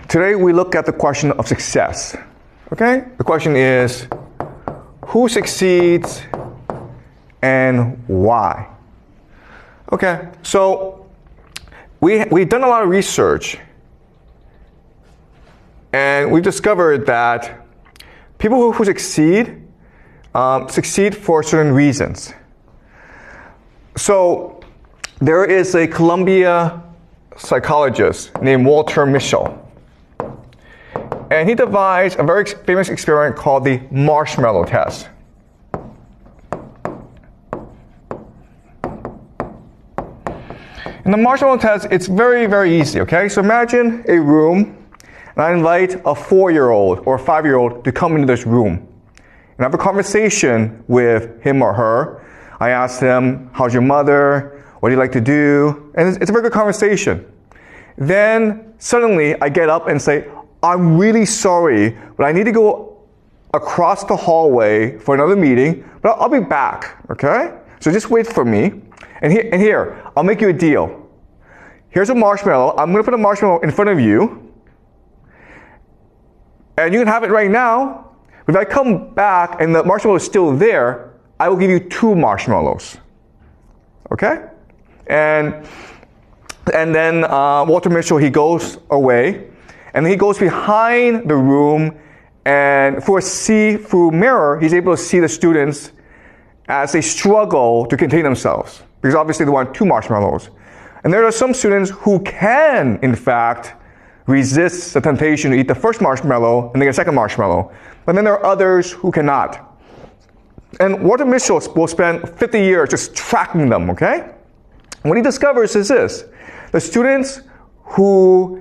Today we look at the question of success. Okay? The question is, who succeeds and why? Okay, so we've done a lot of research, and we've discovered that people who succeed for certain reasons. So there is a Columbia psychologist named Walter Mischel, and he devised a very famous experiment called the Marshmallow Test. In the Marshmallow Test, it's very, very easy, okay? So imagine a room, and I invite a 4-year-old or a 5-year-old to come into this room and have a conversation with him or her. I ask them, how's your mother? What do you like to do? And it's a very good conversation. Then suddenly I get up and say, I'm really sorry, but I need to go across the hallway for another meeting, but I'll be back, okay? So just wait for me. And here, I'll make you a deal. Here's a marshmallow. I'm going to put a marshmallow in front of you. And you can have it right now. But if I come back and the marshmallow is still there, I will give you 2 marshmallows. Okay? And then Walter Mischel, he goes away. And he goes behind the room. And through a see-through mirror, he's able to see the students as they struggle to contain themselves. Because obviously they want 2 marshmallows. And there are some students who can, in fact, resist the temptation to eat the first marshmallow and then get a second marshmallow. But then there are others who cannot. And Walter Mischel will spend 50 years just tracking them, okay? And what he discovers is this. The students who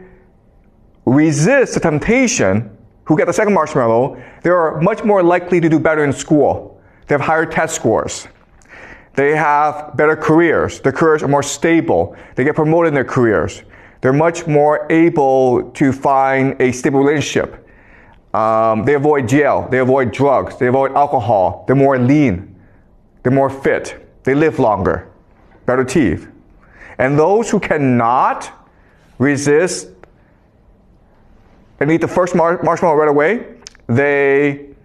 resist the temptation, who get the second marshmallow, they are much more likely to do better in school. They have higher test scores. They have better careers. Their careers are more stable. They get promoted in their careers. They're much more able to find a stable relationship. They avoid jail. They avoid drugs. They avoid alcohol. They're more lean. They're more fit. They live longer. Better teeth. And those who cannot resist and eat the first marshmallow right away, they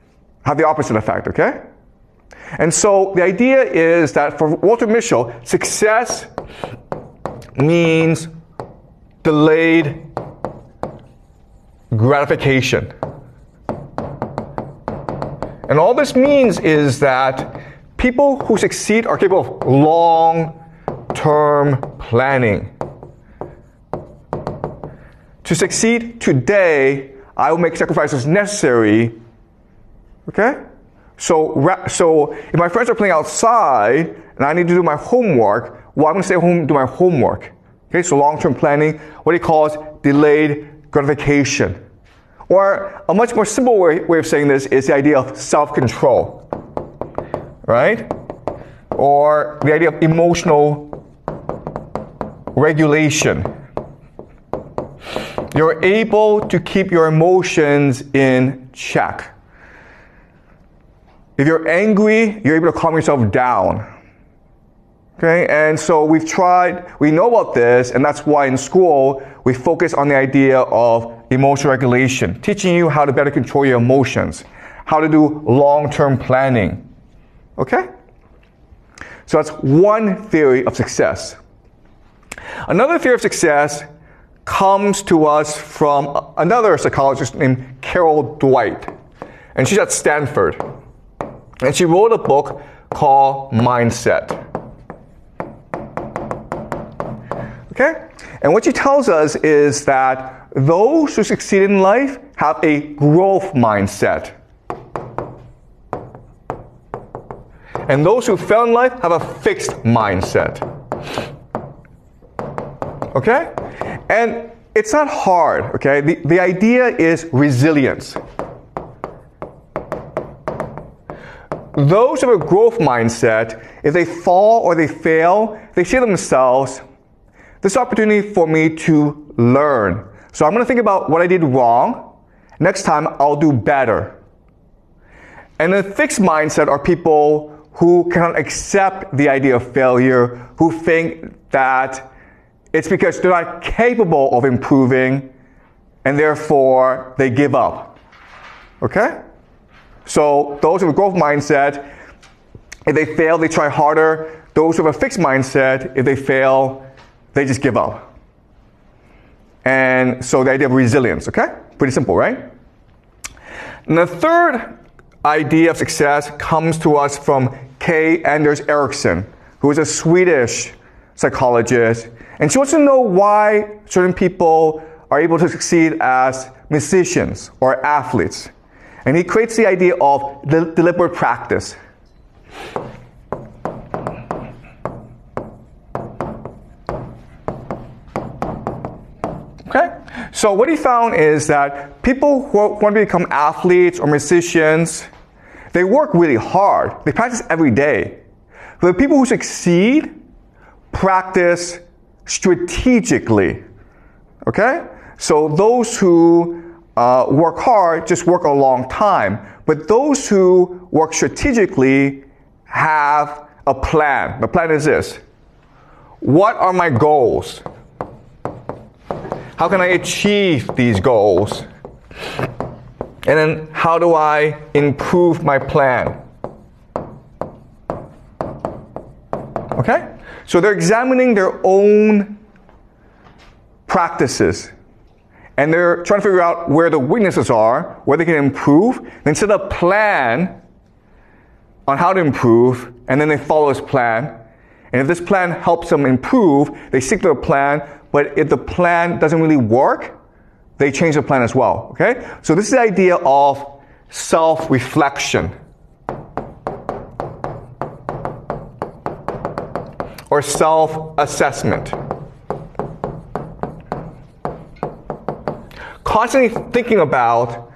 have the opposite effect, okay? And so the idea is that for Walter Mischel, success means delayed gratification. And all this means is that people who succeed are capable of long-term planning. To succeed today, I will make sacrifices necessary, okay? So if my friends are playing outside and I need to do my homework, well, I'm going to stay home and do my homework. Okay, so long-term planning, what he calls delayed gratification. Or a much more simple way of saying this is the idea of self-control, right? Or the idea of emotional regulation. You're able to keep your emotions in check. If you're angry, you're able to calm yourself down. Okay, and so we know about this, and that's why in school we focus on the idea of emotional regulation, teaching you how to better control your emotions, how to do long-term planning. Okay? So that's one theory of success. Another theory of success comes to us from another psychologist named Carol Dwight, and she's at Stanford. And she wrote a book called Mindset. Okay? And what she tells us is that those who succeed in life have a growth mindset. And those who fail in life have a fixed mindset. Okay? And it's not hard, okay? The idea is resilience. Those who have a growth mindset, if they fall or they fail, they say to themselves, this is an opportunity for me to learn. So I'm going to think about what I did wrong. Next time, I'll do better. And a fixed mindset are people who cannot accept the idea of failure, who think that it's because they're not capable of improving, and therefore they give up. Okay? So those with a growth mindset, if they fail, they try harder. Those with a fixed mindset, if they fail, they just give up. And so the idea of resilience, okay? Pretty simple, right? And the third idea of success comes to us from K. Anders Ericsson, who is a Swedish psychologist. And she wants to know why certain people are able to succeed as musicians or athletes. And he creates the idea of deliberate practice. Okay? So what he found is that people who want to become athletes or musicians, they work really hard. They practice every day. But the people who succeed practice strategically. Okay? So those who work hard just work a long time. But those who work strategically have a plan. The plan is this. What are my goals? How can I achieve these goals? And then how do I improve my plan? Okay? So they're examining their own practices. And they're trying to figure out where the weaknesses are, where they can improve. Then set a plan on how to improve, and then they follow this plan. And if this plan helps them improve, they stick to the plan. But if the plan doesn't really work, they change the plan as well. Okay? So this is the idea of self-reflection. Or self-assessment. Constantly thinking about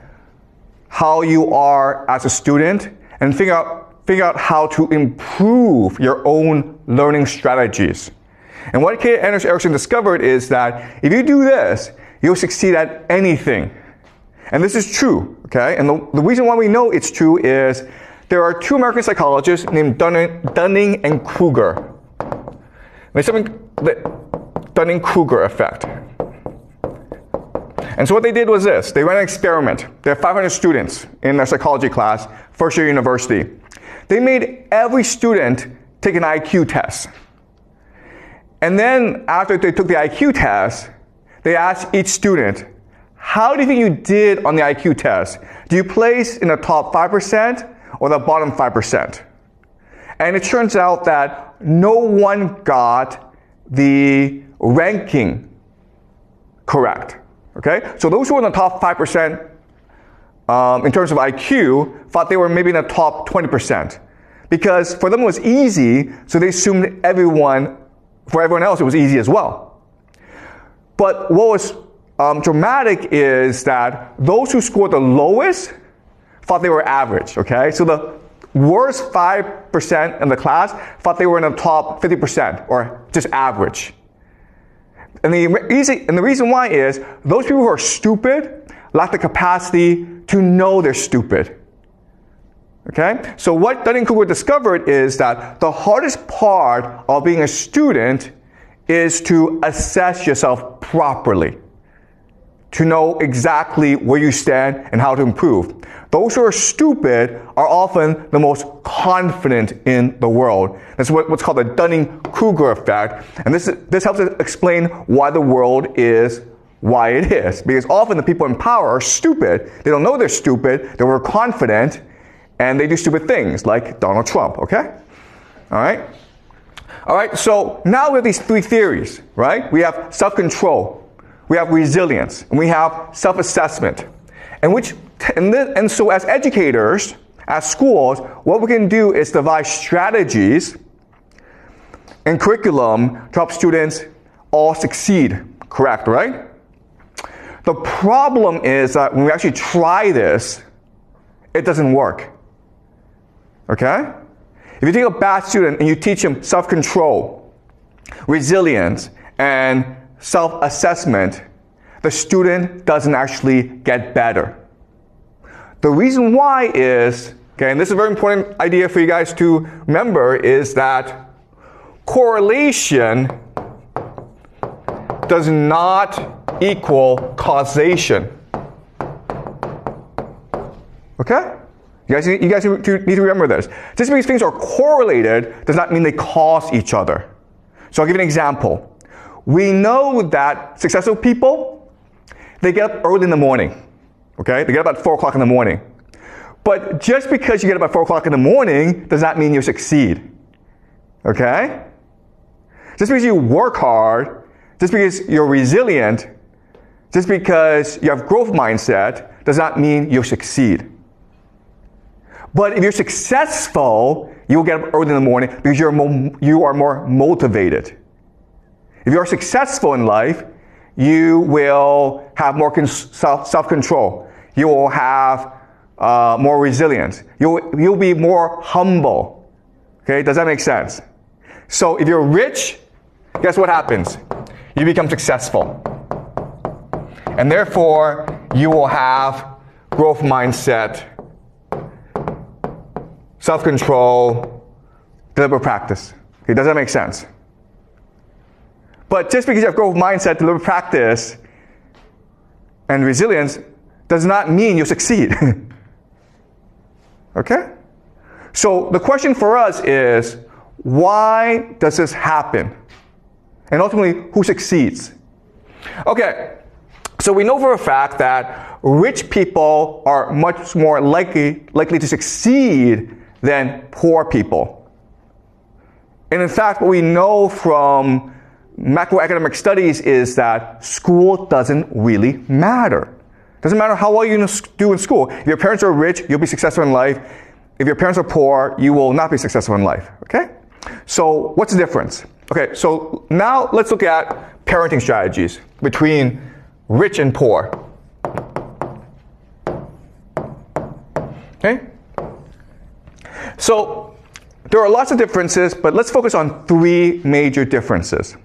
how you are as a student and figure out how to improve your own learning strategies. And what K. Anders Ericsson discovered is that if you do this, you'll succeed at anything. And this is true, okay? And the reason why we know it's true is there are two American psychologists named Dunning and Kruger. There's something, the Dunning-Kruger effect. And so what they did was this. They ran an experiment. They had 500 students in their psychology class, first year university. They made every student take an IQ test. And then after they took the IQ test, they asked each student, how do you think you did on the IQ test? Do you place in the top 5% or the bottom 5%? And it turns out that no one got the ranking correct. Okay? So those who were in the top 5% in terms of IQ thought they were maybe in the top 20%. Because for them it was easy, so they assumed for everyone else it was easy as well. But what was dramatic is that those who scored the lowest thought they were average, okay? So the worst 5% in the class thought they were in the top 50% or just average. And the reason why is those people who are stupid lack the capacity to know they're stupid. Okay? So what Dunning-Kruger discovered is that the hardest part of being a student is to assess yourself properly, to know exactly where you stand and how to improve. Those who are stupid are often the most confident in the world. That's what's called the Dunning-Kruger effect. And this helps us explain why the world is why it is. Because often the people in power are stupid. They don't know they're stupid. They're overconfident. And they do stupid things like Donald Trump, okay? All right? All right, so now we have these three theories, right? We have self-control, we have resilience, and we have self-assessment. And so as educators, as schools, what we can do is devise strategies and curriculum to help students all succeed, correct, right? The problem is that when we actually try this, it doesn't work. Okay? If you take a bad student and you teach him self-control, resilience, and self-assessment, the student doesn't actually get better. The reason why is, okay, and this is a very important idea for you guys to remember, is that correlation does not equal causation. Okay? You guys need to remember this. Just because things are correlated does not mean they cause each other. So I'll give you an example. We know that successful people, they get up early in the morning. Okay? They get up at 4 o'clock in the morning. But just because you get up at 4 o'clock in the morning does not mean you succeed. Okay? Just because you work hard, just because you're resilient, just because you have growth mindset does not mean you'll succeed. But if you're successful, you will get up early in the morning because you are more motivated. If you are successful in life, you will have more self-control. You will have more resilience. You'll be more humble. Okay, does that make sense? So if you're rich, guess what happens? You become successful. And therefore, you will have growth mindset, self-control, deliberate practice. Okay, does that make sense? But just because you have growth mindset, deliberate practice, and resilience does not mean you'll succeed. Okay? So the question for us is, why does this happen? And ultimately, who succeeds? Okay, so we know for a fact that rich people are much more likely to succeed than poor people. And in fact, what we know from macroeconomic studies is that school doesn't really matter. It doesn't matter how well you do in school. If your parents are rich, you'll be successful in life. If your parents are poor, you will not be successful in life. Okay? So what's the difference? Okay, so now let's look at parenting strategies between rich and poor. Okay? So there are lots of differences, but let's focus on 3 major differences.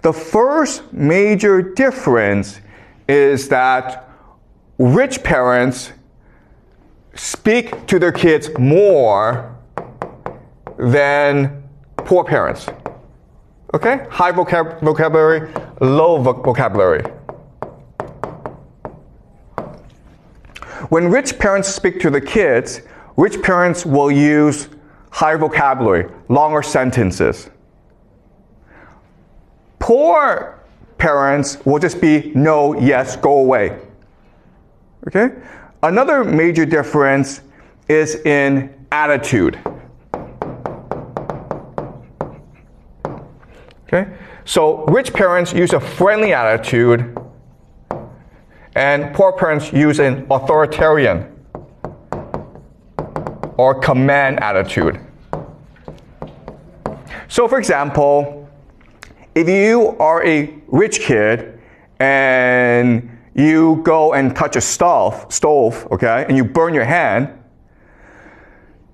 The first major difference is that rich parents speak to their kids more than poor parents. Okay? High vocabulary, low vocabulary. When rich parents speak to the kids, rich parents will use higher vocabulary, longer sentences. Poor parents will just be no, yes, go away. Okay? Another major difference is in attitude. Okay? So rich parents use a friendly attitude, and poor parents use an authoritarian or command attitude. So for example, if you are a rich kid and you go and touch a stove, okay, and you burn your hand,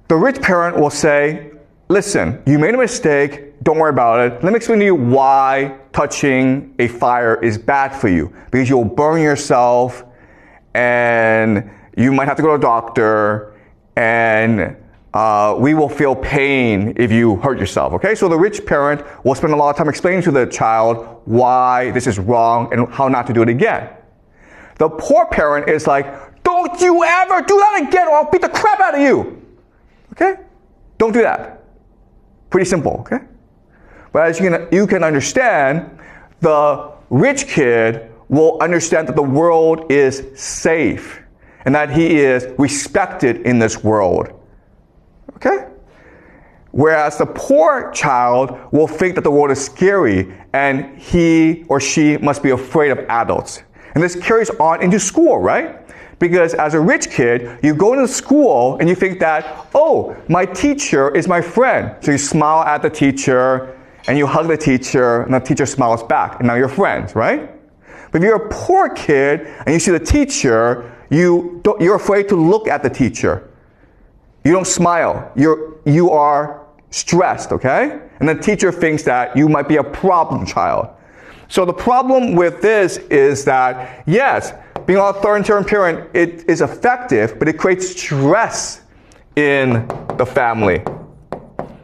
the rich parent will say, listen, you made a mistake, don't worry about it. Let me explain to you why touching a fire is bad for you. Because you'll burn yourself, and you might have to go to a doctor, and we will feel pain if you hurt yourself, okay? So the rich parent will spend a lot of time explaining to the child why this is wrong and how not to do it again. The poor parent is like, don't you ever do that again or I'll beat the crap out of you. Okay? Don't do that. Pretty simple, okay? But as you can understand, the rich kid will understand that the world is safe and that he is respected in this world. Okay? Whereas the poor child will think that the world is scary and he or she must be afraid of adults. And this carries on into school, right? Because as a rich kid, you go into school and you think that, oh, my teacher is my friend. So you smile at the teacher and you hug the teacher and the teacher smiles back and now you're friends, right? But if you're a poor kid and you see the teacher, you're afraid to look at the teacher. You don't smile. You are stressed, okay? And the teacher thinks that you might be a problem child. So the problem with this is that, yes, being an authoritarian parent, it is effective, but it creates stress in the family.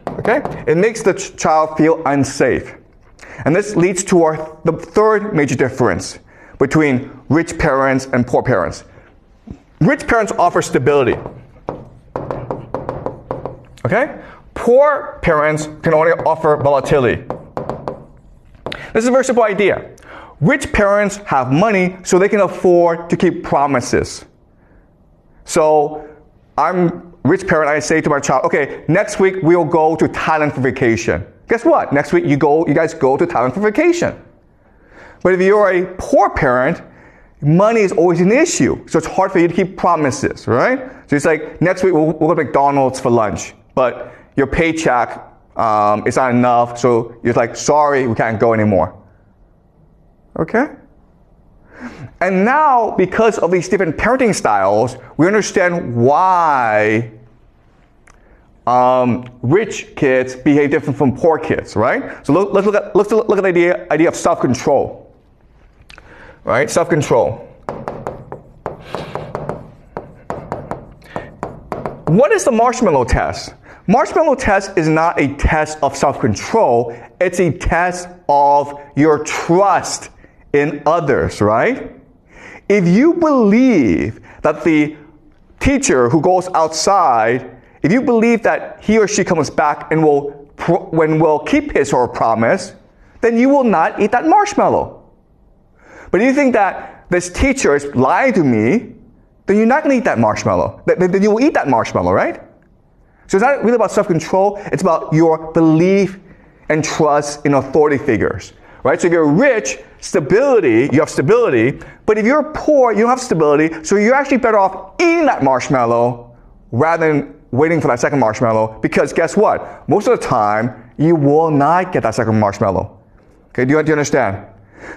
Okay? It makes the child feel unsafe. And this leads to the third major difference between rich parents and poor parents. Rich parents offer stability. Okay? Poor parents can only offer volatility. This is a very simple idea. Rich parents have money so they can afford to keep promises. So I'm a rich parent, I say to my child, okay, next week we'll go to Thailand for vacation. Guess what? Next week you guys go to Thailand for vacation. But if you're a poor parent, money is always an issue. So it's hard for you to keep promises, right? So it's like, next week we'll go to McDonald's for lunch. But your paycheck is not enough, so you're like, sorry, we can't go anymore. Okay? And now, because of these different parenting styles, we understand why rich kids behave different from poor kids, right? So let's look at the idea of self-control. Right? Self-control. What is the Marshmallow Test? Marshmallow Test is not a test of self-control. It's a test of your trust in others, right? If you believe that the teacher who goes outside, if you believe that he or she comes back and will keep his or her promise, then you will not eat that marshmallow. But if you think that this teacher is lying to me, then you're not going to eat that marshmallow. Then you will eat that marshmallow, right? So it's not really about self-control. It's about your belief and trust in authority figures, right? So if you're rich, you have stability. But if you're poor, you don't have stability. So you're actually better off eating that marshmallow rather than waiting for that second marshmallow. Because guess what? Most of the time, you will not get that second marshmallow. Okay, do you understand?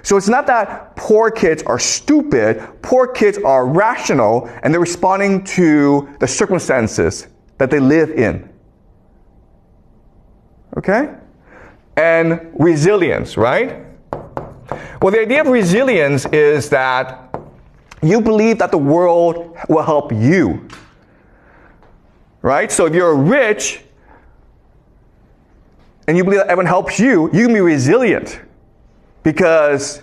So it's not that poor kids are stupid. Poor kids are rational, and they're responding to the circumstances that they live in. Okay? And resilience, right? Well, the idea of resilience is that you believe that the world will help you. Right? So if you're rich and you believe that everyone helps you, you can be resilient. Because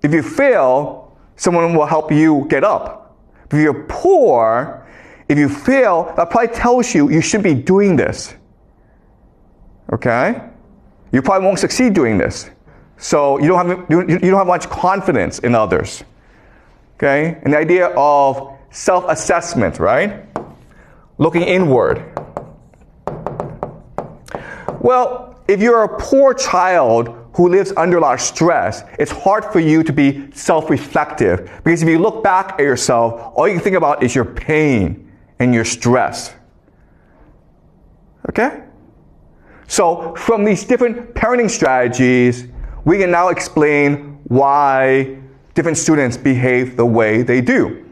if you fail, someone will help you get up. If you're poor, if you fail, that probably tells you shouldn't be doing this. Okay? You probably won't succeed doing this. So you don't have much confidence in others. Okay? And the idea of self-assessment, right? Looking inward. Well, if you're a poor child who lives under a lot of stress, it's hard for you to be self-reflective. Because if you look back at yourself, all you can think about is your pain and your stress. Okay? So from these different parenting strategies, we can now explain why different students behave the way they do.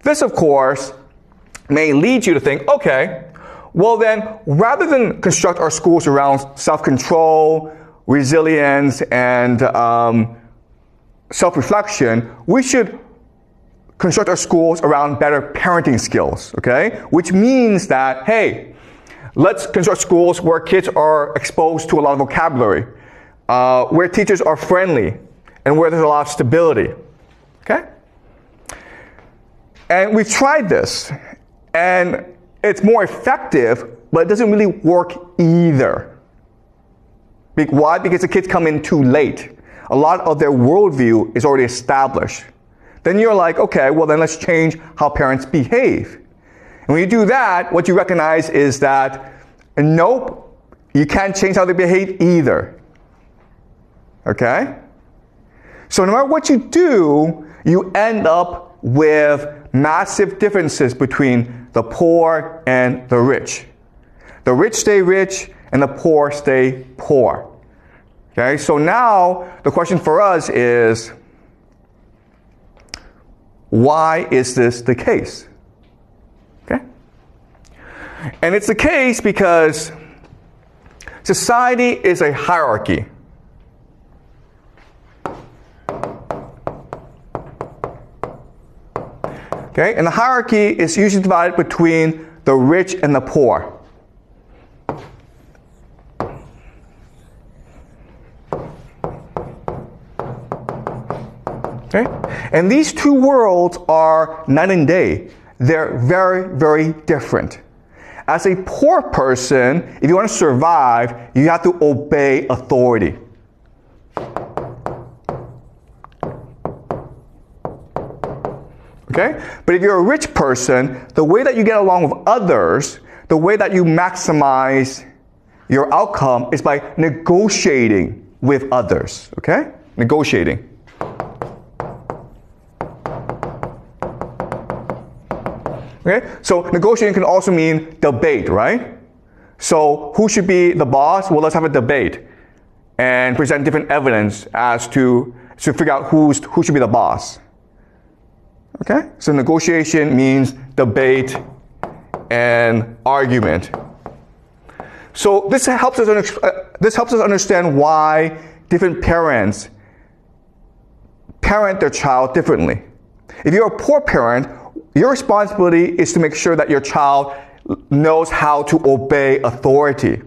This, of course, may lead you to think, okay, well then, rather than construct our schools around self-control, resilience, and self-reflection, we should construct our schools around better parenting skills, okay? Which means that, hey, let's construct schools where kids are exposed to a lot of vocabulary, where teachers are friendly, and where there's a lot of stability, okay? And we've tried this, and it's more effective, but it doesn't really work either. Why? Because the kids come in too late. A lot of their worldview is already established. Then you're like, okay, well then let's change how parents behave. And when you do that, what you recognize is that, nope, you can't change how they behave either. Okay? So no matter what you do, you end up with massive differences between the poor and the rich. The rich stay rich, and the poor stay poor. Okay, so now the question for us is, why is this the case? Okay? And it's the case because society is a hierarchy. Okay, and the hierarchy is usually divided between the rich and the poor. Okay? And these two worlds are night and day. They're very, very different. As a poor person, if you want to survive, you have to obey authority. Okay? But if you're a rich person, the way that you get along with others, the way that you maximize your outcome is by negotiating with others. Okay? Negotiating. Okay? So negotiating can also mean debate, right? So who should be the boss? Well, let's have a debate and present different evidence as to figure out who should be the boss. Okay? So negotiation means debate and argument. So this helps us understand why different parents parent their child differently. If you're a poor parent, your responsibility is to make sure that your child knows how to obey authority.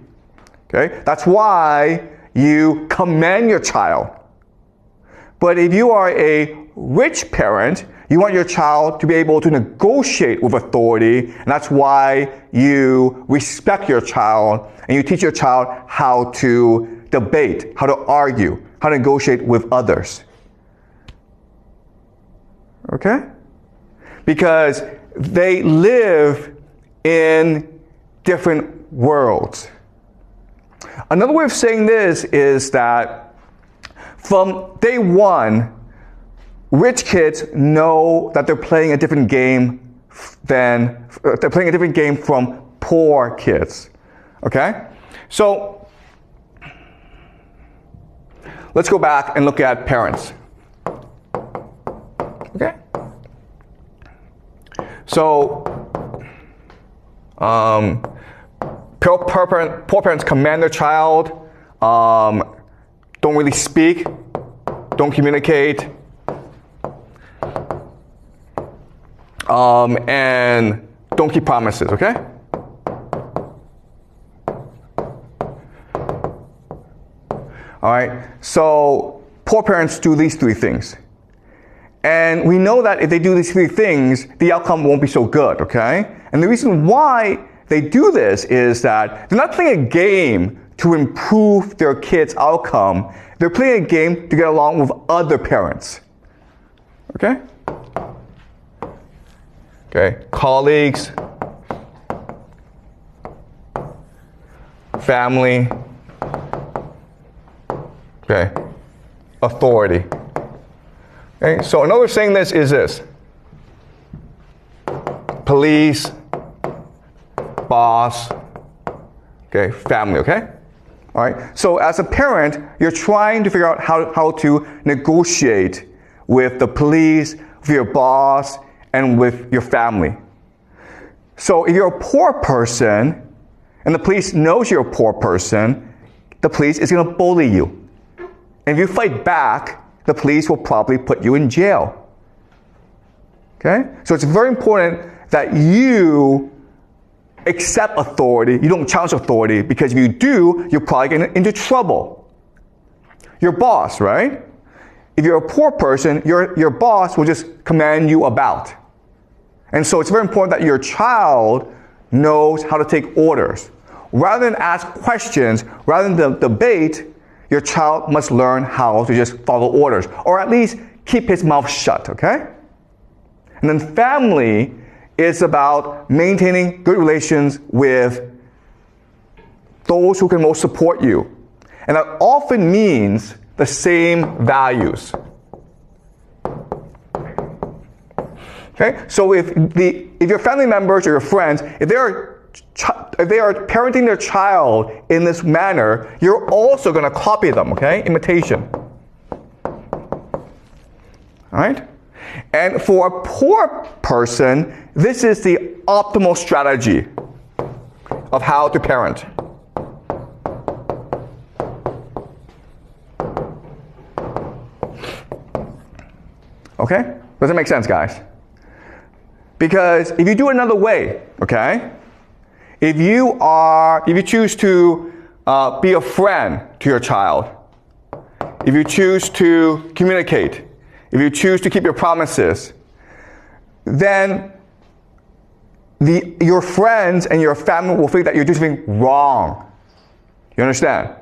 Okay? That's why you command your child. But if you are a rich parent, you want your child to be able to negotiate with authority, and that's why you respect your child and you teach your child how to debate, how to argue, how to negotiate with others. Okay? Because they live in different worlds. Another way of saying this is that from day one, rich kids know that they're playing a different game from poor kids. Okay? So let's go back and look at parents. Okay? So poor parents command their child, don't really speak, don't communicate, and don't keep promises, okay? All right, so poor parents do these three things. And we know that if they do these three things, the outcome won't be so good, okay? And the reason why they do this is that they're not playing a game to improve their kids' outcome. They're playing a game to get along with other parents. Okay? Okay, colleagues, family, okay, authority. Okay, so another saying this is this: police, boss, okay, family, okay? All right, so as a parent, you're trying to figure out how to negotiate with the police, with your boss, and with your family. So if you're a poor person, and the police knows you're a poor person, the police is going to bully you. And if you fight back, the police will probably put you in jail. Okay? So it's very important that you accept authority. You don't challenge authority, because if you do, you're probably get into trouble. Your boss, right? If you're a poor person, your boss will just command you about. And so it's very important that your child knows how to take orders. Rather than ask questions, rather than debate, your child must learn how to just follow orders, or at least keep his mouth shut, okay? And then family is about maintaining good relations with those who can most support you. And that often means the same values. Okay? So if your family members or your friends, if they are parenting their child in this manner, you're also going to copy them, okay? Imitation. All right? And for a poor person, this is the optimal strategy of how to parent. Okay? Does that make sense, guys? Because if you do it another way, okay? If you choose to be a friend to your child, if you choose to communicate, if you choose to keep your promises, then your friends and your family will think that you're doing something wrong. You understand?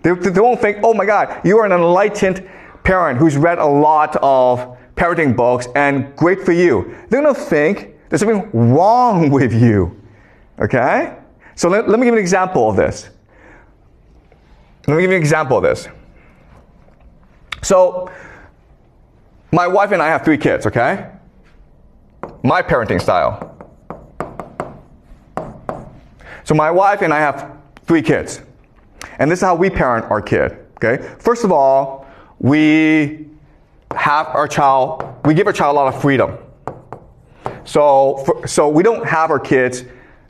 They won't think, oh my God, you are an enlightened parent who's read a lot of parenting books and great for you. They're going to think there's something wrong with you. Okay? So let me give you an example of this. So, my wife and I have 3 kids, okay? My parenting style. So my wife and I have 3 kids. And this is how we parent our kid, okay? First of all, we give our child a lot of freedom. So we don't have our kids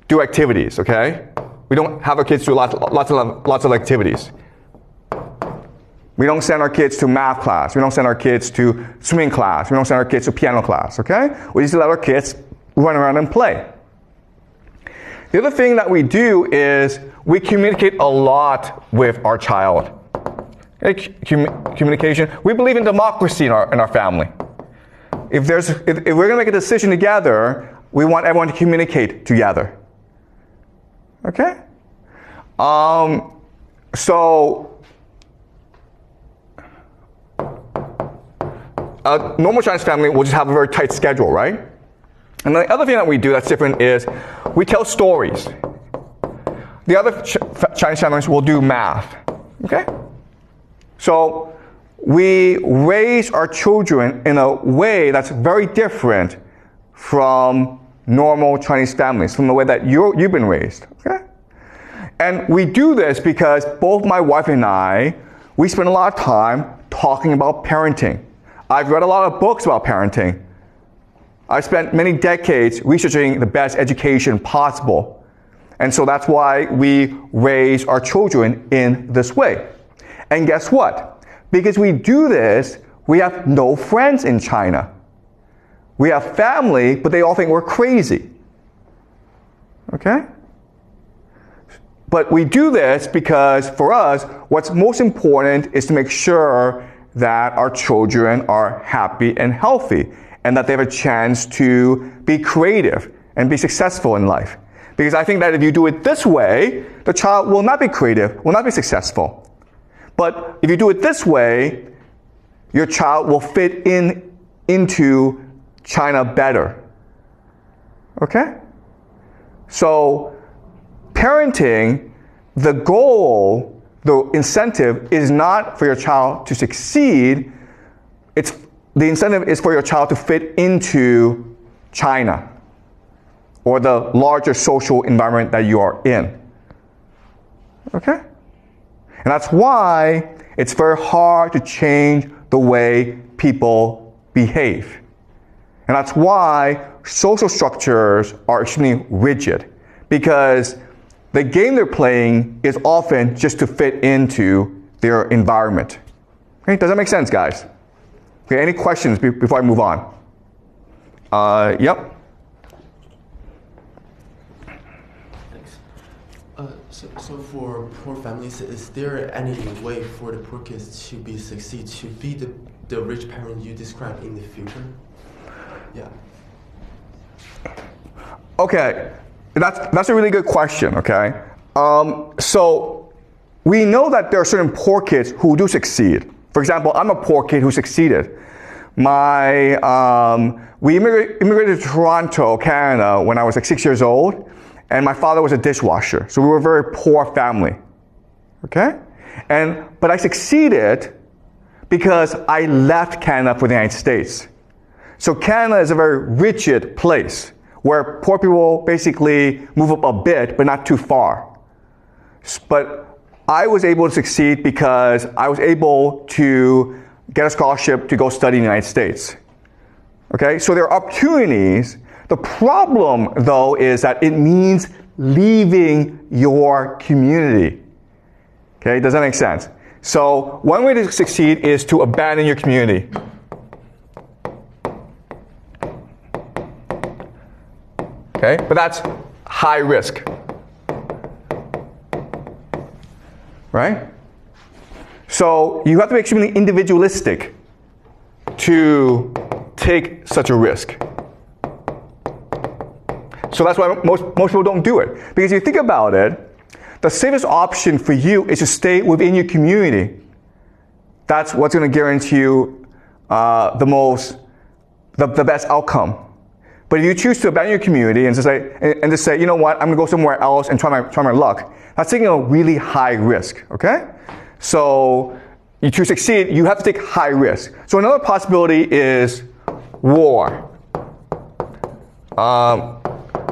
do activities, okay? We don't have our kids do lots of activities. We don't send our kids to math class. We don't send our kids to swimming class. We don't send our kids to piano class, okay? We just let our kids run around and play. The other thing that we do is we communicate a lot with our child. Okay? Communication. We believe in democracy in our family. If we're going to make a decision together, we want everyone to communicate together. Okay? So a normal Chinese family will just have a very tight schedule, right? And the other thing that we do that's different is we tell stories. The other Chinese families will do math. Okay? So we raise our children in a way that's very different from normal Chinese families, from the way that you've been raised. Okay? And we do this because both my wife and I, we spend a lot of time talking about parenting. I've read a lot of books about parenting. I've spent many decades researching the best education possible. And so that's why we raise our children in this way. And guess what? Because we do this, we have no friends in China. We have family, but they all think we're crazy. Okay? But we do this because for us, what's most important is to make sure that our children are happy and healthy, and that they have a chance to be creative and be successful in life. Because I think that if you do it this way, the child will not be creative, will not be successful. But if you do it this way, your child will fit into China better. Okay? So, parenting, the goal, the incentive is not for your child to succeed. The incentive is for your child to fit into China or the larger social environment that you are in. Okay? And that's why it's very hard to change the way people behave. And that's why social structures are extremely rigid, because the game they're playing is often just to fit into their environment. Okay, does that make sense, guys? Okay, any questions before I move on? Yep. Thanks. So for poor families, is there any way for the poor kids to succeed, to be the rich parent you described in the future? Yeah. Okay, that's a really good question, okay? So we know that there are certain poor kids who do succeed. For example, I'm a poor kid who succeeded. We immigrated to Toronto, Canada when I was like 6 years old, and my father was a dishwasher. So we were a very poor family, okay? But I succeeded because I left Canada for the United States. So Canada is a very rigid place where poor people basically move up a bit, but not too far. But I was able to succeed because I was able to get a scholarship to go study in the United States. Okay, so there are opportunities. The problem, though, is that it means leaving your community. Okay, does that make sense? So one way to succeed is to abandon your community. Okay, but that's high risk. Right? So you have to be extremely individualistic to take such a risk. So that's why most people don't do it. Because if you think about it, the safest option for you is to stay within your community. That's what's going to guarantee you the best outcome. But if you choose to abandon your community and just say, you know what, I'm going to go somewhere else and try my luck, that's taking a really high risk, okay? So to succeed, you have to take high risk. So another possibility is war.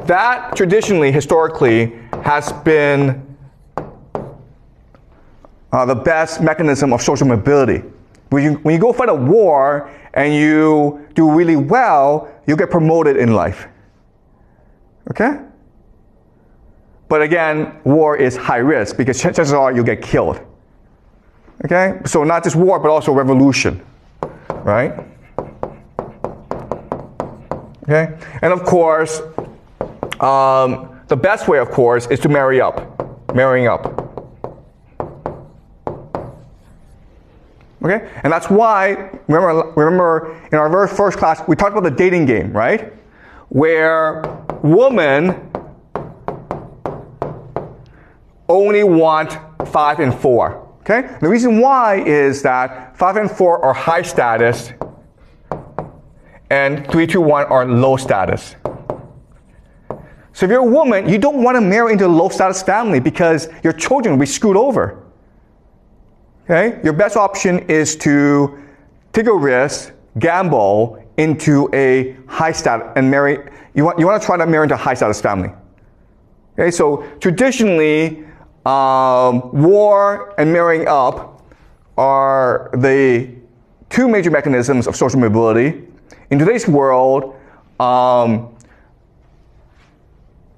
That traditionally, historically, has been the best mechanism of social mobility. When you go fight a war and you do really well, you get promoted in life. Okay? But again, war is high risk because chances are you'll get killed. Okay? So not just war, but also revolution. Right? Okay? And of course, the best way, of course, is to marrying up. Okay? And that's why, remember in our very first class, we talked about the dating game, right? Where women only want 5 and 4. Okay? The reason why is that 5 and 4 are high status and 3, 2, 1 are low status. So if you're a woman, you don't want to marry into a low status family because your children will be screwed over. Okay? Your best option is to take a risk, gamble into a high status and marry. You want to try to marry into a high status family. Okay? So traditionally, war and marrying up are the two major mechanisms of social mobility. In today's world,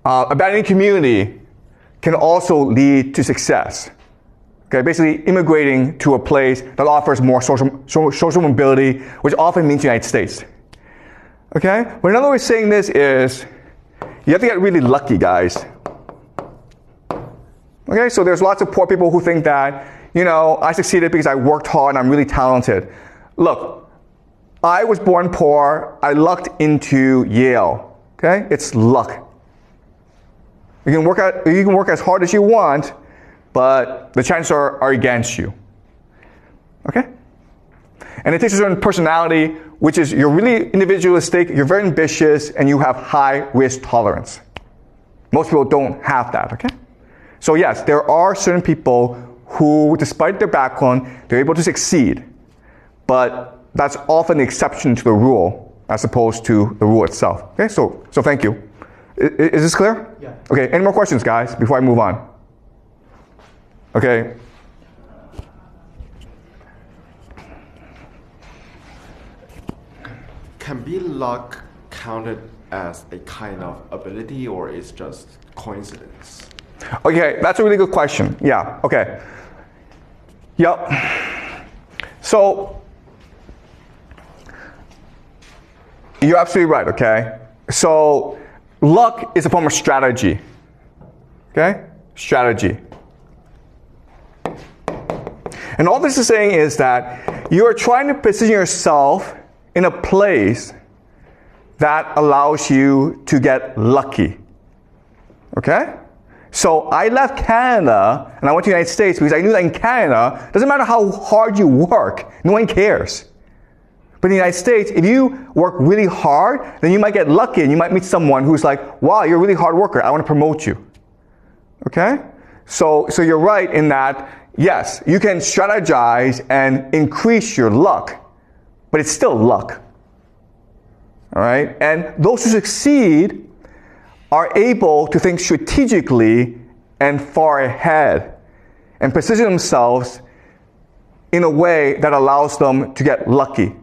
abandoning community can also lead to success. Okay, basically immigrating to a place that offers more social mobility, which often means the United States. Okay, but another way of saying this is you have to get really lucky, guys. Okay, so there's lots of poor people who think that, I succeeded because I worked hard and I'm really talented. Look, I was born poor. I lucked into Yale. Okay, it's luck. You can work as hard as you want, but the chances are against you. Okay? And it takes a certain personality, which is you're really individualistic, you're very ambitious, and you have high risk tolerance. Most people don't have that, okay? So yes, there are certain people who, despite their background, they're able to succeed. But that's often the exception to the rule, as opposed to the rule itself. Okay, so thank you. Is this clear? Yeah. Okay, any more questions, guys, before I move on? Okay. Can be luck counted as a kind of ability, or is just coincidence? Okay, that's a really good question. Yeah, okay. Yep. So, you're absolutely right, okay? So, luck is a form of strategy. Okay? Strategy. And all this is saying is that you are trying to position yourself in a place that allows you to get lucky. Okay? So I left Canada and I went to the United States because I knew that in Canada, it doesn't matter how hard you work, no one cares. But in the United States, if you work really hard, then you might get lucky and you might meet someone who's like, wow, you're a really hard worker, I want to promote you. Okay? So you're right in that, yes, you can strategize and increase your luck, but it's still luck. All right? And those who succeed are able to think strategically and far ahead and position themselves in a way that allows them to get lucky.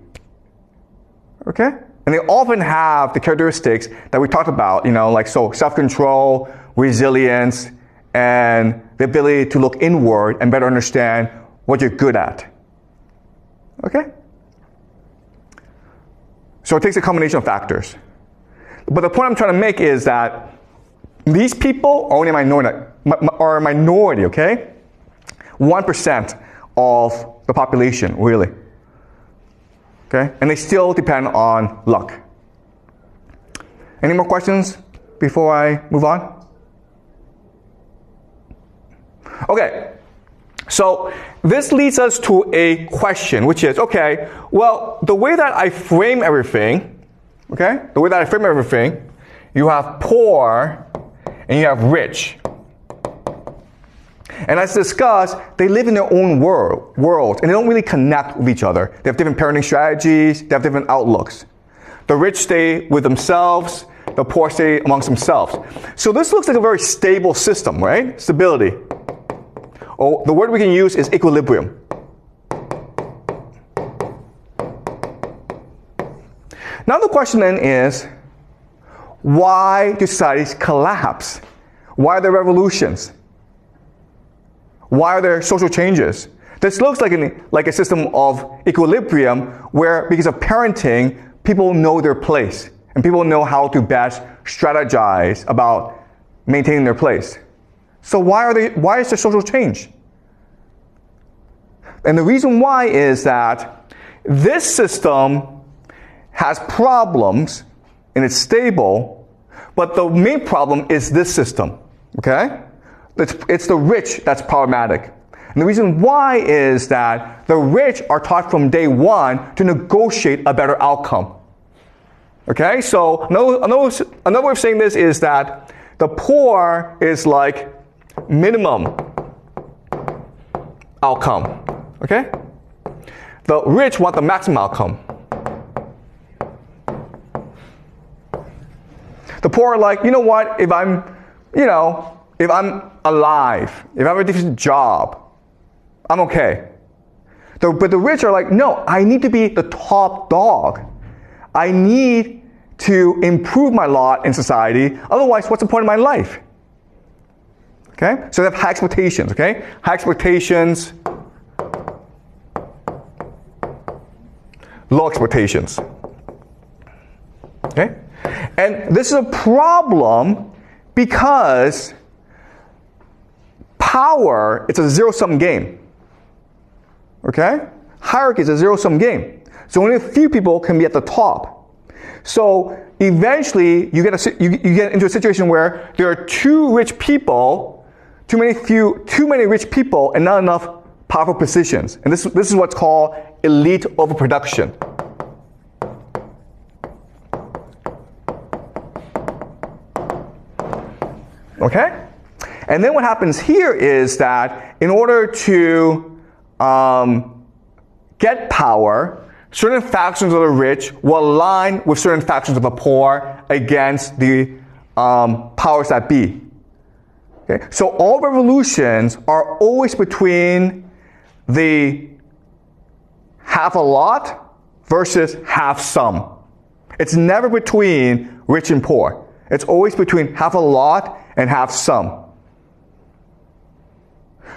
Okay? And they often have the characteristics that we talked about, like self-control, resilience, and the ability to look inward and better understand what you're good at. Okay? So it takes a combination of factors. But the point I'm trying to make is that these people are only a minority, okay? 1% of the population, really. Okay? And they still depend on luck. Any more questions before I move on? Okay. So this leads us to a question, which is, okay, well, the way that I frame everything, okay, you have poor and you have rich. And as discussed, they live in their own world, and they don't really connect with each other. They have different parenting strategies, they have different outlooks. The rich stay with themselves, the poor stay amongst themselves. So this looks like a very stable system, right? Stability. Or the word we can use is equilibrium. Now the question then is, why do societies collapse? Why are there revolutions? Why are there social changes? This looks like a system of equilibrium where, because of parenting, people know their place and people know how to best strategize about maintaining their place. So why is there social change? And the reason why is that this system has problems and it's stable, but the main problem is this system, okay? It's the rich that's problematic. And the reason why is that the rich are taught from day one to negotiate a better outcome. Okay, so another way of saying this is that the poor is like minimum outcome. Okay? The rich want the maximum outcome. The poor are like, you know what, if I'm alive, if I have a decent job, I'm okay. But the rich are like, no, I need to be the top dog. I need to improve my lot in society. Otherwise, what's the point of my life? Okay? So they have high expectations, okay? High expectations, low expectations. Okay? And this is a problem because power, it's a zero-sum game. Okay? Hierarchy is a zero-sum game. So only a few people can be at the top. So eventually you get into a situation where there are too many rich people and not enough powerful positions. And this is what's called elite overproduction. Okay? And then what happens here is that in order to get power, certain factions of the rich will align with certain factions of the poor against the powers that be. Okay? So all revolutions are always between the half a lot versus half some. It's never between rich and poor. It's always between half a lot and half some.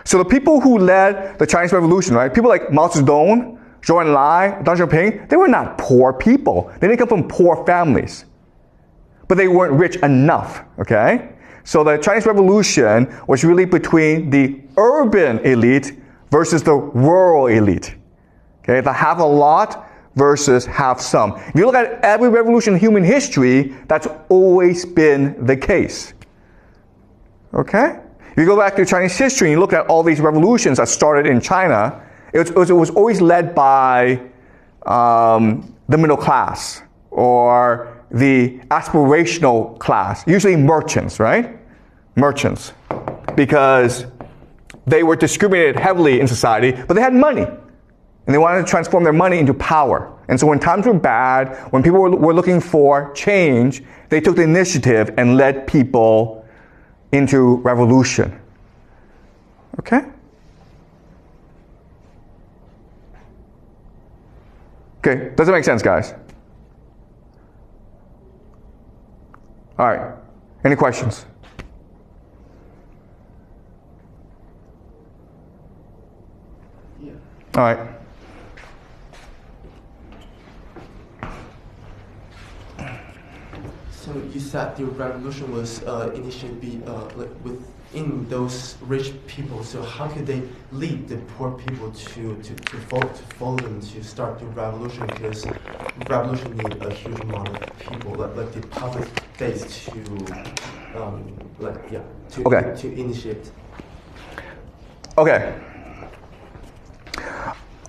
So the people who led the Chinese Revolution, right? People like Mao Zedong, Zhou Enlai, Deng Xiaoping, they were not poor people. They didn't come from poor families. But they weren't rich enough, okay? So the Chinese Revolution was really between the urban elite versus the rural elite. Okay, the half a lot versus half some. If you look at every revolution in human history, that's always been the case. Okay? If you go back to Chinese history and you look at all these revolutions that started in China, it was always led by the middle class or the aspirational class, usually merchants, right? Merchants. Because they were discriminated heavily in society, but they had money. And they wanted to transform their money into power. And so when times were bad, when people were looking for change, they took the initiative and led people into revolution. Okay? Okay, does it make sense, guys? All right, any questions? Yeah. All right. So you said the revolution was initially like within those rich people. So how could they lead the poor people to follow them to start the revolution? Because revolution need a huge amount of people, like the public base to to initiate. Okay.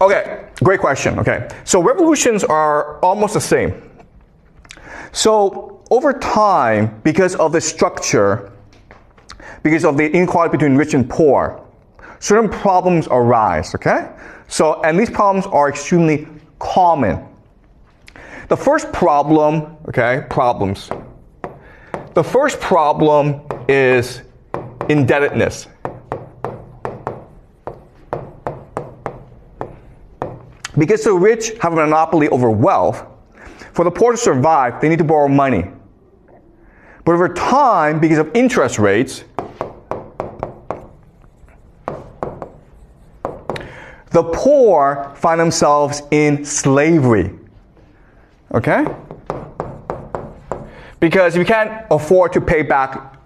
Okay, great question. Okay, so revolutions are almost the same. So over time, because of the structure, because of the inequality between rich and poor, certain problems arise, okay? So, and these problems are extremely common. The first problem, okay, problems. The first problem is indebtedness. Because the rich have a monopoly over wealth, for the poor to survive, they need to borrow money. But over time, because of interest rates, the poor find themselves in slavery. Okay? Because if you can't afford to pay back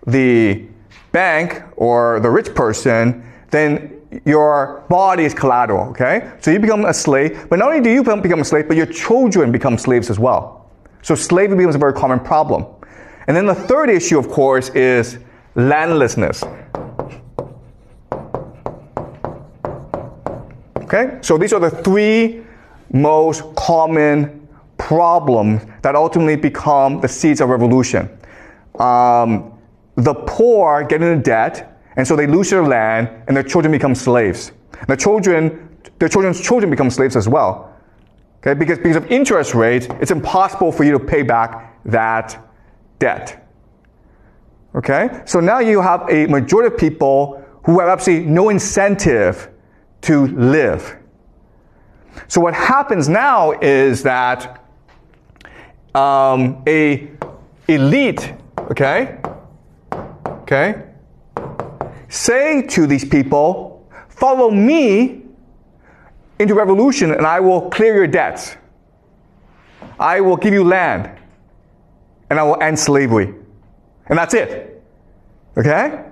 the bank or the rich person, then your body is collateral, okay? So you become a slave, but not only do you become a slave, but your children become slaves as well. So slavery becomes a very common problem. And then the third issue, of course, is landlessness. Okay? So these are the three most common problems that ultimately become the seeds of revolution. The poor get into debt, and so they lose their land, and their children become slaves. Their children's children become slaves as well. Okay, because of interest rates, it's impossible for you to pay back that debt. Okay, so now you have a majority of people who have absolutely no incentive to live. So what happens now is that a elite, okay, say to these people, follow me into revolution and I will clear your debts. I will give you land and I will end slavery. And that's it. Okay?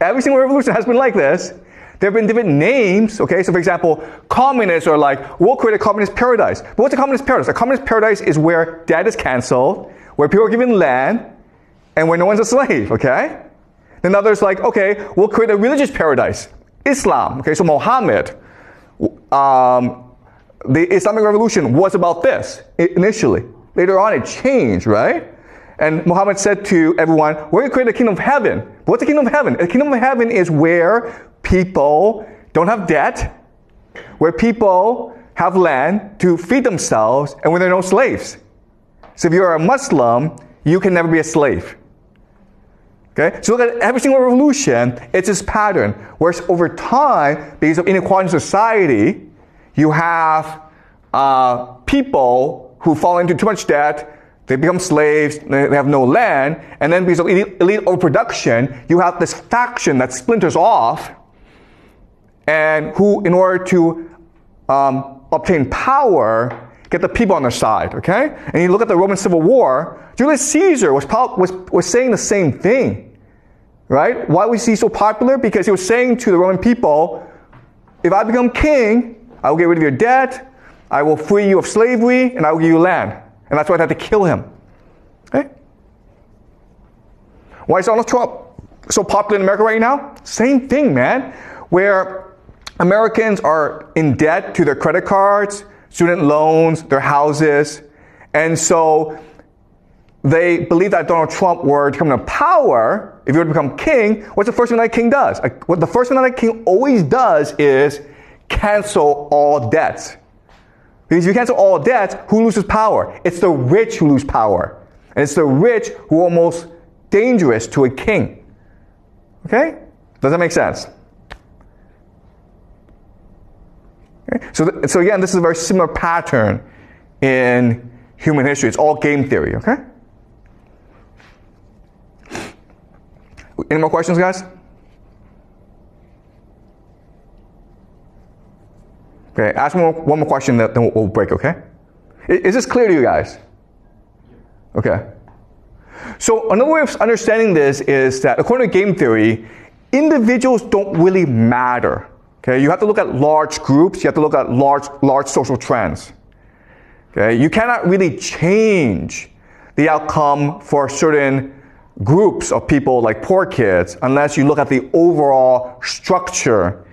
Every single revolution has been like this. There have been different names, okay? So for example, communists are like, we'll create a communist paradise. But what's a communist paradise? A communist paradise is where debt is canceled, where people are given land, and where no one's a slave, okay? Then others like, okay, we'll create a religious paradise. Islam, okay, so Muhammad, the Islamic Revolution was about this initially. Later on it changed, right? And Muhammad said to everyone, we're going to create a kingdom of heaven. But what's the kingdom of heaven? The kingdom of heaven is where people don't have debt, where people have land to feed themselves, and where there are no slaves. So if you're a Muslim, you can never be a slave. Okay? So look at every single revolution, it's this pattern. Whereas over time, because of inequality in society, you have people who fall into too much debt, they become slaves, they have no land, and then because of elite overproduction, you have this faction that splinters off, and who, in order to obtain power, get the people on their side, okay? And you look at the Roman Civil War, Julius Caesar was saying the same thing, right? Why was he so popular? Because he was saying to the Roman people, if I become king, I will get rid of your debt, I will free you of slavery, and I will give you land. And that's why they had to kill him. Okay? Why is Donald Trump so popular in America right now? Same thing, man. Where Americans are in debt to their credit cards, student loans, their houses. And so they believe that if Donald Trump were to come to power, if he were to become king, what's the first thing that king does? What the first thing that king always does is cancel all debts. Because if you cancel all debts, who loses power? It's the rich who lose power. And it's the rich who are almost dangerous to a king. Okay? Does that make sense? Okay? So again, this is a very similar pattern in human history. It's all game theory, okay? Any more questions, guys? Okay, ask one more question, then we'll break, okay? Is this clear to you guys? Okay. So another way of understanding this is that according to game theory, individuals don't really matter. Okay, you have to look at large groups, you have to look at large social trends. Okay, you cannot really change the outcome for certain groups of people like poor kids unless you look at the overall structure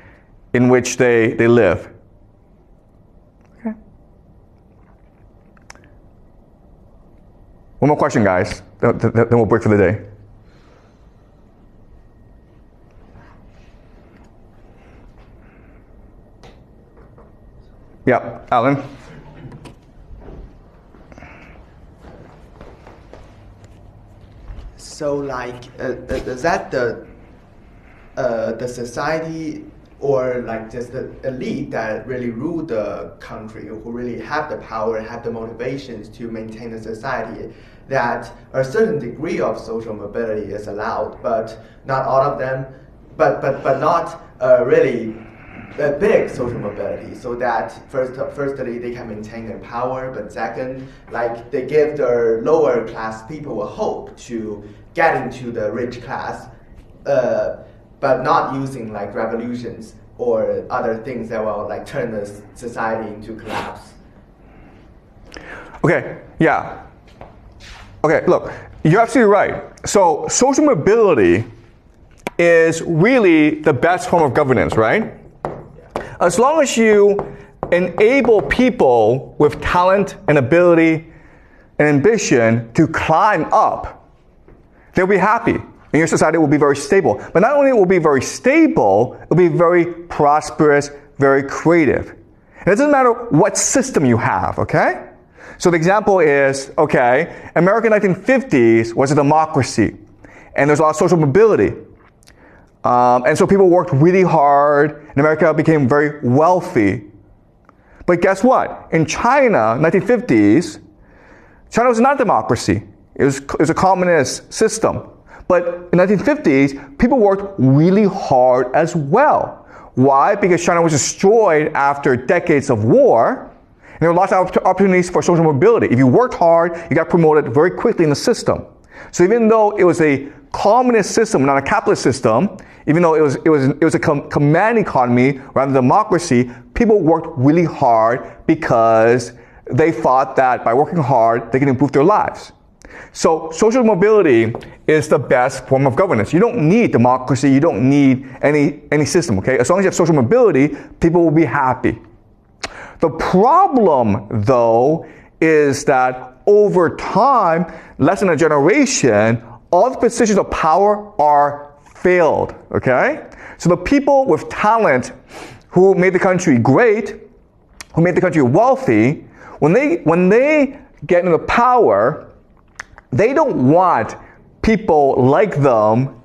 in which they live. Okay. One more question, guys, then we'll break for the day. Yeah, Alan? So, like, is that the society or like just the elite that really rule the country, who really have the power, have the motivations to maintain the society, that a certain degree of social mobility is allowed, but not all of them, but not really a big social mobility, so that firstly they can maintain their power, but second, like they give the lower class people a hope to get into the rich class, but not using like revolutions or other things that will like turn the society into collapse. Okay, yeah. Okay, look, you're absolutely right. So social mobility is really the best form of governance, right? As long as you enable people with talent and ability and ambition to climb up, they'll be happy. And your society will be very stable. But not only will it be very stable, it will be very prosperous, very creative. And it doesn't matter what system you have, okay? So the example is, okay, America in the 1950s was a democracy. And there's a lot of social mobility. And so people worked really hard, and America became very wealthy. But guess what? In China, 1950s, China was not a democracy. It was a communist system. But in the 1950s, people worked really hard as well. Why? Because China was destroyed after decades of war, and there were lots of opportunities for social mobility. If you worked hard, you got promoted very quickly in the system. So even though it was a communist system, not a capitalist system, even though it was a command economy rather than democracy, people worked really hard because they thought that by working hard, they can improve their lives. So social mobility is the best form of governance. You don't need democracy, you don't need any system, okay? As long as you have social mobility, people will be happy. The problem, though, is that over time, less than a generation, all the positions of power are failed, okay? So the people with talent who made the country great, who made the country wealthy, when they get into power, they don't want people like them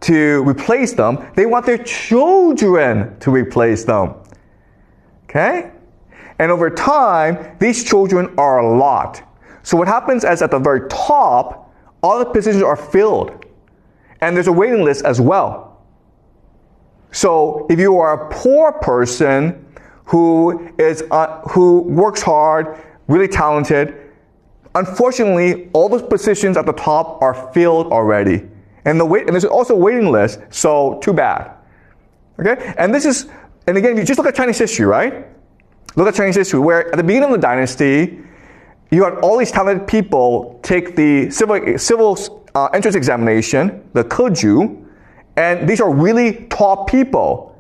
to replace them. They want their children to replace them. Okay? And over time, these children are a lot. So what happens is at the very top, all the positions are filled. And there's a waiting list as well. So if you are a poor person who works hard, really talented, unfortunately, all those positions at the top are filled already. And there's also a waiting list, so too bad. Okay? And again, you just look at Chinese history, right? Look at Chinese history, where at the beginning of the dynasty, you had all these talented people take the civil entrance examination, the Kruger, and these are really top people.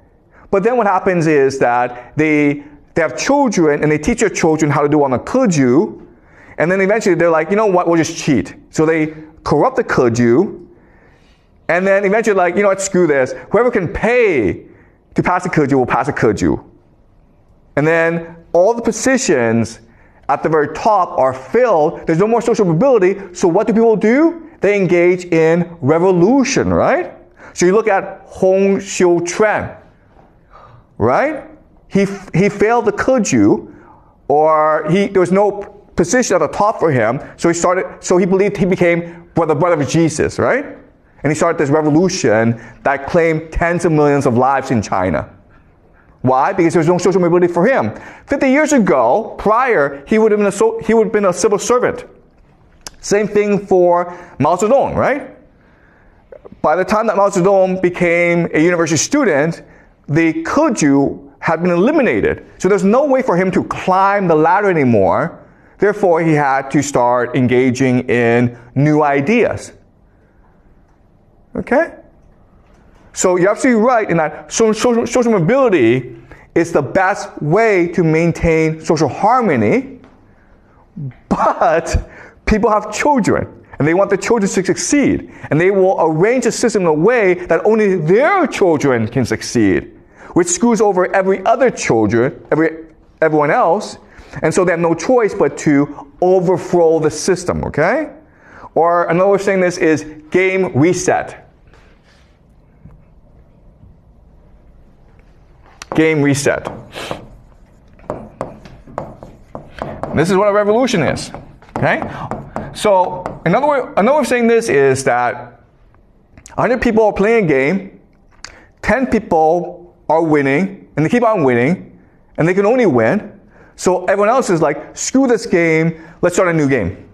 But then what happens is that they have children, and they teach their children how to do on the Kruger, and then eventually they're like, you know what, we'll just cheat. So they corrupt the Kruger, and then eventually like, you know what, screw this. Whoever can pay to pass the Kruger will pass the Kruger. And then all the positions at the very top are filled. There's no more social mobility. So what do people do? They engage in revolution, right? So you look at Hong Xiuquan, right? He failed the Kruger, or there was no position at the top for him. So he believed he became the brother of Jesus, right? And he started this revolution that claimed tens of millions of lives in China. Why? Because there was no social mobility for him. 50 years ago, prior, he would have been a civil servant. Same thing for Mao Zedong, right? By the time that Mao Zedong became a university student, the Keju had been eliminated. So there's no way for him to climb the ladder anymore. Therefore, he had to start engaging in new ideas. Okay? So you're absolutely right in that social mobility is the best way to maintain social harmony, but people have children, and they want the children to succeed, and they will arrange a system in a way that only their children can succeed, which screws over every other children, everyone else, and so they have no choice but to overthrow the system, okay? Or another way of saying this is game reset. Game reset. This is what a revolution is, okay? So another way of saying this is that 100 people are playing a game, 10 people are winning, and they keep on winning, and they can only win. So everyone else is like, screw this game, let's start a new game.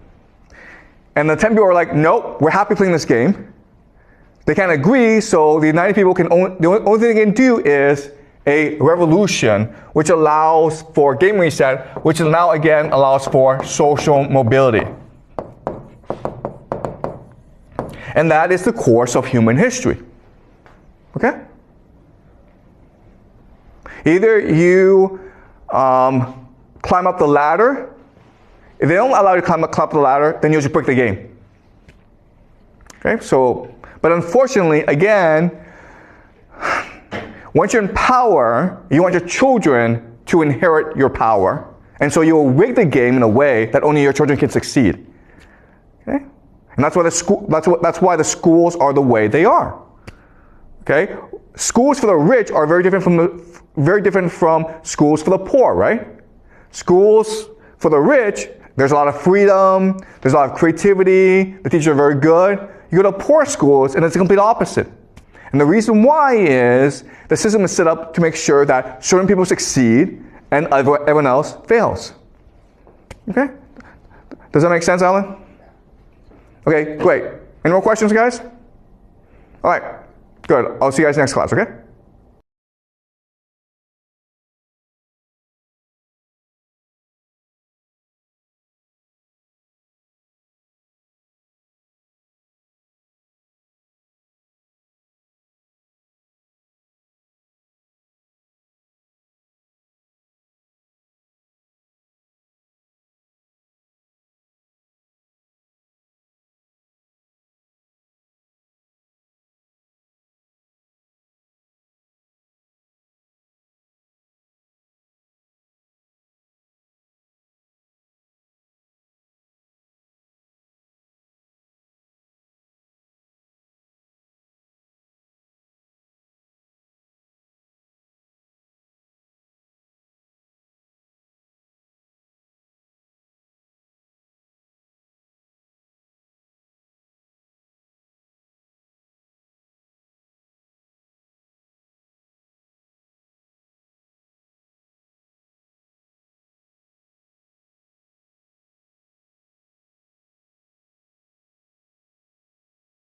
And the 10 people are like, nope, we're happy playing this game. They can't agree, so the 90 people the only thing they can do is a revolution, which allows for game reset, which now again allows for social mobility. And that is the course of human history. Okay? Either you climb up the ladder. If they don't allow you to climb up the ladder, then you just break the game. Okay? So, but unfortunately, again, once you're in power, you want your children to inherit your power. And so you'll rig the game in a way that only your children can succeed. Okay? And that's why the schools are the way they are. Okay? Schools for the rich are very different from schools for the poor, right? Schools for the rich, there's a lot of freedom, there's a lot of creativity, the teachers are very good. You go to poor schools and it's the complete opposite. And the reason why is the system is set up to make sure that certain people succeed and everyone else fails. Okay? Does that make sense, Alan? Okay, great. Any more questions, guys? All right, good. I'll see you guys next class, okay?